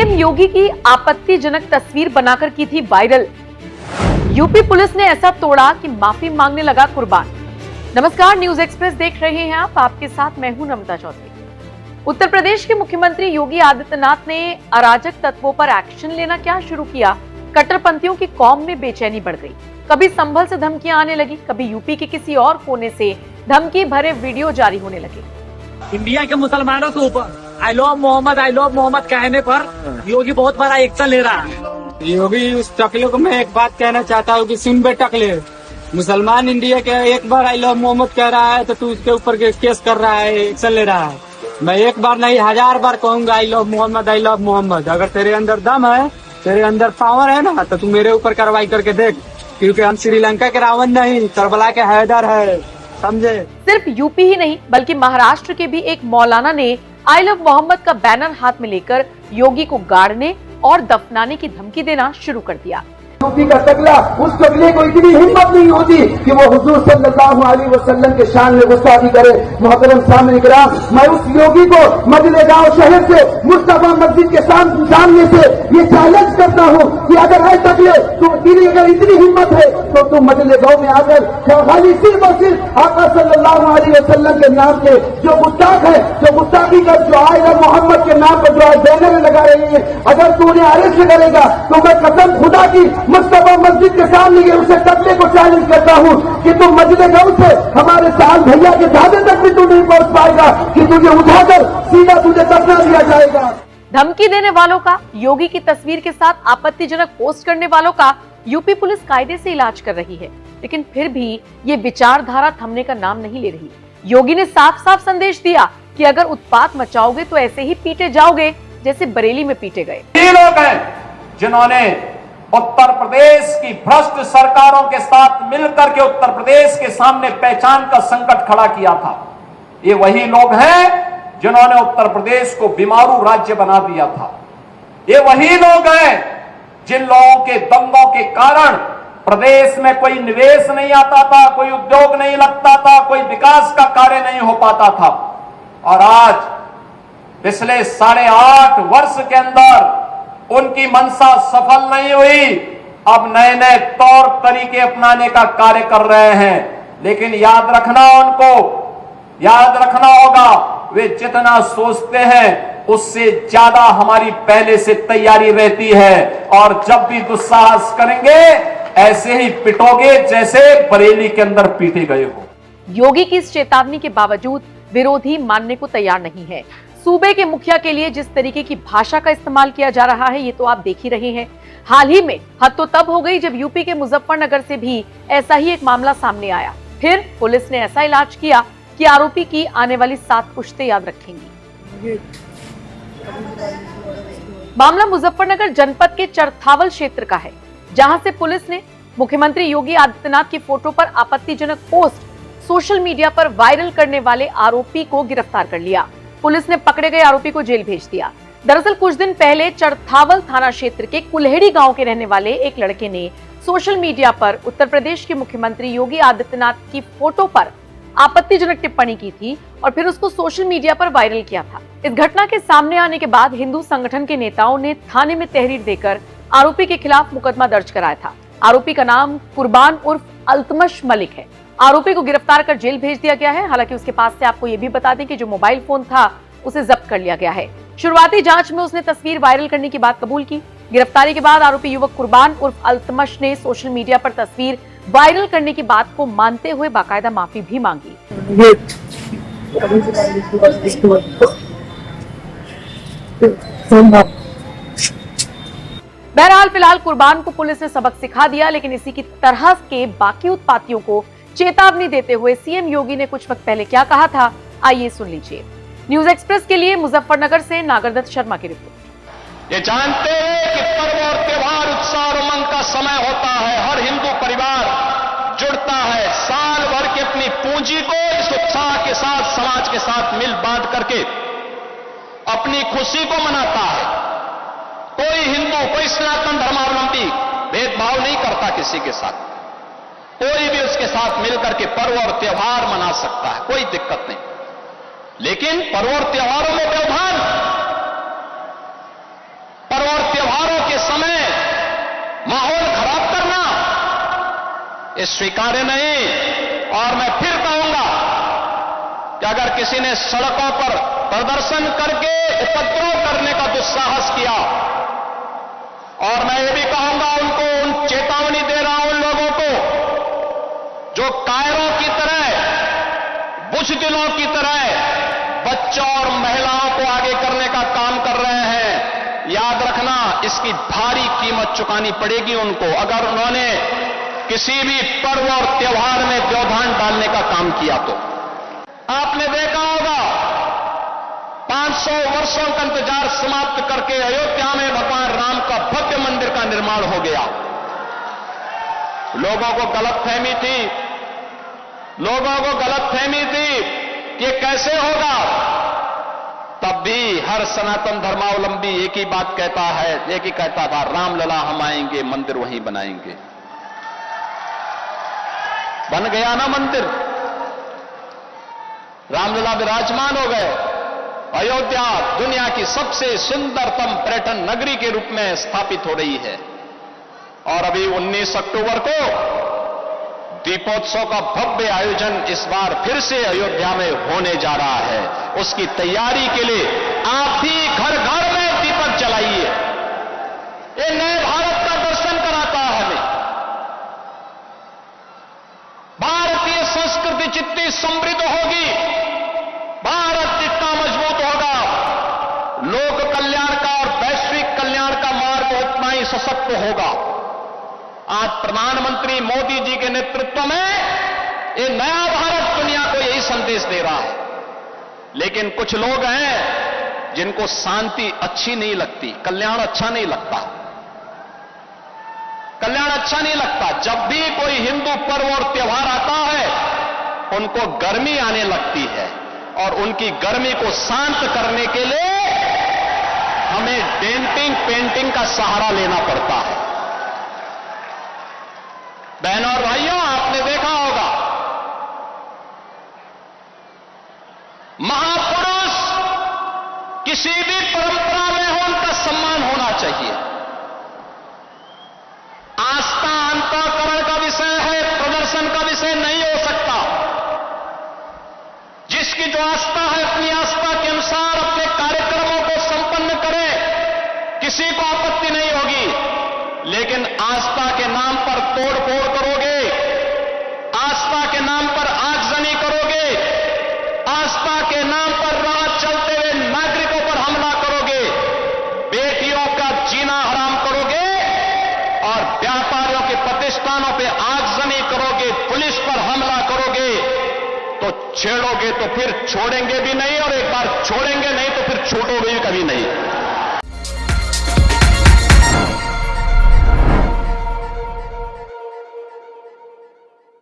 CM योगी की आपत्तिजनक तस्वीर बनाकर की थी वायरल। यूपी पुलिस ने ऐसा तोड़ा कि माफी मांगने लगा कुर्बान। नमस्कार, न्यूज एक्सप्रेस देख रहे हैं आप, आपके साथ मैं हूं नमिता चौधरी। उत्तर प्रदेश के मुख्यमंत्री योगी आदित्यनाथ ने अराजक तत्वों पर एक्शन लेना क्या शुरू किया। कट्टरपंथियों की कौम में बेचैनी बढ़ गई। कभी संभल से धमकियां आने लगी, कभी यूपी के किसी और कोने से धमकी भरे वीडियो जारी होने लगे। इंडिया के मुसलमानों के ऊपर आई लव मोहम्मद कहने पर योगी बहुत बड़ा एक्शन ले रहा है। योगी उस टकले को मैं एक बात कहना चाहता हूँ कि सुन बे टकले, मुसलमान इंडिया के एक बार आई लव मोहम्मद कह रहा है तो तू उसके ऊपर केस कर रहा है, एक्शन ले रहा है। मैं एक बार नहीं 1000 बार कहूंगा आई लव मोहम्मद। अगर तेरे अंदर दम है, तेरे अंदर पावर है ना, तो तू मेरे ऊपर कार्रवाई करके देख, क्योंकि हम श्रीलंका के रावण नहीं, करबला के हैदर है, समझे। सिर्फ यूपी ही नहीं बल्कि महाराष्ट्र के भी एक मौलाना ने आई लव मोहम्मद का बैनर हाथ में लेकर योगी को गाड़ने और दफनाने की धमकी देना शुरू कर दिया। यूपी का टकला, उस टकले को इतनी हिम्मत नहीं होती कि वो हुजूर सल्लल्लाहु अलैहि वसल्लम के शान में गुस्ताखी करे। मोहतरम सामने कराम, मैं उस योगी को मजले गांव शहर से मुस्तफा मस्जिद के सामने से ये चैलेंज करता हूँ कि अगर है टकले तो तेरी अगर इतनी हिम्मत है तो तुम मजले गांव में आकर खाली सिर्फ और सिर्फ आका सल्लल्लाहु अलैहि वसल्लम के नाम से जो गुस्ताख है, जो गुस्ताखी का जो आई लव मोहम्मद के नाम पर जो बैनर लगा रही है, अगर तू उन्हें अरेस्ट करेगा तो मैं कसम खुदा की मुस्तफा मस्जिद के सामने ये उसे टकले को चैलेंज करता हूँ कि तुम मस्जिद गांव से हमारे साल भैया के दादे तक भी तू नहीं पहुंच पाएगा कि तुझे उठाकर सीधा तुझे दफना दिया जाएगा। धमकी देने वालों का, योगी की तस्वीर के साथ आपत्तिजनक पोस्ट करने वालों का यूपी पुलिस कायदे से इलाज कर रही है, लेकिन फिर भी ये विचारधारा थमने का नाम नहीं ले रही। योगी ने साफ साफ संदेश दिया कि अगर उत्पात मचाओगे तो ऐसे ही पीटे जाओगे जैसे बरेली में पीटे गए। ये लोग हैं जिन्होंने उत्तर प्रदेश की भ्रष्ट सरकारों के साथ मिलकर के उत्तर प्रदेश के सामने पहचान का संकट खड़ा किया था। ये वही लोग हैं जिन्होंने उत्तर प्रदेश को बीमारू राज्य बना दिया था। ये वही लोग हैं जिन लोगों के दंगों के कारण प्रदेश में कोई निवेश नहीं आता था, कोई उद्योग नहीं लगता था, कोई विकास का कार्य नहीं हो पाता था। और आज पिछले 8.5 वर्ष के अंदर उनकी मंशा सफल नहीं हुई। अब नए नए तौर तरीके अपनाने का कार्य कर रहे हैं, लेकिन याद रखना होगा वे जितना सोचते हैं उससे ज्यादा हमारी पहले से तैयारी रहती है। और जब भी दुस्साहस करेंगे ऐसे ही पिटोगे जैसे बरेली के अंदर पीटे गए हो। योगी की इस चेतावनी के बावजूद विरोधी मानने को तैयार नहीं है। सूबे के मुखिया के लिए जिस तरीके की भाषा का इस्तेमाल किया जा रहा है ये तो आप देख ही रहे हैं। हाल ही में हद तो तब हो गई जब यूपी के मुजफ्फरनगर से भी ऐसा ही एक मामला सामने आया। फिर पुलिस ने ऐसा इलाज किया कि आरोपी की आने वाली 7 पुश्तें याद रखेंगी। मामला मुजफ्फरनगर जनपद के चरथावल क्षेत्र का है, जहां से पुलिस ने मुख्यमंत्री योगी आदित्यनाथ की फोटो पर आपत्तिजनक पोस्ट सोशल मीडिया पर वायरल करने वाले आरोपी को गिरफ्तार कर लिया। पुलिस ने पकड़े गए आरोपी को जेल भेज दिया। दरअसल कुछ दिन पहले चरथावल थाना क्षेत्र के कुल्हेड़ी गांव के रहने वाले एक लड़के ने सोशल मीडिया पर उत्तर प्रदेश के मुख्यमंत्री योगी आदित्यनाथ की फोटो पर आपत्तिजनक टिप्पणी की थी और फिर उसको सोशल मीडिया पर वायरल किया था। इस घटना के सामने आने के बाद हिंदू संगठन के नेताओं ने थाने में तहरीर देकर आरोपी के खिलाफ मुकदमा दर्ज कराया था। आरोपी का नाम कुर्बान उर्फ अल्तमश मलिक है। आरोपी को गिरफ्तार कर जेल भेज दिया गया है। हालांकि उसके पास से आपको ये भी बता दें कि जो मोबाइल फोन था उसे जब्त कर लिया गया है। शुरुआती जांच में उसने तस्वीर वायरल करने की बात कबूल की। गिरफ्तारी के बाद आरोपी युवक कुर्बान उर्फ अल्तमश ने सोशल मीडिया पर तस्वीर वायरल करने की बात को मानते हुए बाकायदा माफी भी मांगी। बहरहाल फिलहाल कुर्बान को पुलिस ने सबक सिखा दिया, लेकिन इसी की तरह के बाकी उत्पातियों को चेतावनी देते हुए सीएम योगी ने कुछ वक्त पहले क्या कहा था, आइए सुन लीजिए। न्यूज एक्सप्रेस के लिए मुजफ्फरनगर से नागरदत्त शर्मा की रिपोर्ट। ये जानते हैं कि पर्व और त्योहार उत्साह और उमंग का समय होता है। हर हिंदू परिवार जुड़ता है, साल भर की अपनी पूंजी को इस उत्साह के साथ समाज के साथ मिल बांट करके अपनी खुशी को मनाता है। कोई हिंदू, कोई सनातन धर्मावलंबी भेदभाव नहीं करता किसी के साथ। कोई भी उसके साथ मिलकर के पर्व और त्योहार मना सकता है, कोई दिक्कत नहीं। लेकिन पर्व और त्योहारों में व्यवधान, पर्व ये स्वीकार्य नहीं। और मैं फिर कहूंगा कि अगर किसी ने सड़कों पर प्रदर्शन करके उपद्रव करने का दुस्साहस किया, और मैं ये भी कहूंगा उनको, उन चेतावनी दे रहा हूं उन लोगों को जो कायरों की तरह, बुज़दिलों की तरह बच्चों और महिलाओं को आगे करने का काम कर रहे हैं, याद रखना इसकी भारी कीमत चुकानी पड़ेगी उनको, अगर उन्होंने किसी भी पर्व और त्योहार में व्यवधान डालने का काम किया तो। आपने देखा होगा 500 वर्षों का इंतजार समाप्त करके अयोध्या में भगवान राम का भव्य मंदिर का निर्माण हो गया। लोगों को गलतफहमी थी कि ये कैसे होगा, तब भी हर सनातन धर्मावलंबी एक ही बात कहता है, एक ही कहता था, रामलला हम आएंगे, मंदिर वहीं बनाएंगे। बन गया ना मंदिर, रामलला विराजमान हो गए। अयोध्या दुनिया की सबसे सुंदरतम पर्यटन नगरी के रूप में स्थापित हो रही है। और अभी 19 अक्टूबर को दीपोत्सव का भव्य आयोजन इस बार फिर से अयोध्या में होने जा रहा है। उसकी तैयारी के लिए आप भी घर घर में दीपक जलाइए। ये नए भारत का दर्शन कराता है हमें। भारतीय संस्कृति जितनी समृद्ध होगी, भारत जितना मजबूत होगा, लोक कल्याण का और वैश्विक कल्याण का मार्ग उतना ही सशक्त होगा। आज प्रधानमंत्री मोदी जी के नेतृत्व में ये नया भारत दुनिया को यही संदेश दे रहा है। लेकिन कुछ लोग हैं जिनको शांति अच्छी नहीं लगती, कल्याण अच्छा नहीं लगता, कल्याण अच्छा नहीं लगता। जब भी कोई हिंदू पर्व और त्योहार आता है उनको गर्मी आने लगती है, और उनकी गर्मी को शांत करने के लिए हमें डेंटिंग पेंटिंग का सहारा लेना पड़ता है। बहनों और भाइयों, आपने देखा होगा महापुरुष किसी भी परंपरा में हो उनका सम्मान होना चाहिए। आस्था अंतःकरण का विषय है, प्रदर्शन का विषय नहीं हो सकता। जिसकी जो आस्था है अपनी आस्था के अनुसार अपने कार्यक्रमों को संपन्न करे, किसी को आपत्ति नहीं होगी। लेकिन आस्था के नाम पर तोड़फोड़ करोगे, आस्था के नाम पर आगजनी करोगे, आस्था के नाम पर राह चलते हुए नागरिकों पर हमला करोगे, बेटियों का जीना हराम करोगे और व्यापारियों के प्रतिष्ठानों पे आगजनी करोगे, पुलिस पर हमला करोगे, तो छेड़ोगे तो फिर छोड़ेंगे भी नहीं, और एक बार छोड़ेंगे नहीं तो फिर छूटोगे भी कभी नहीं।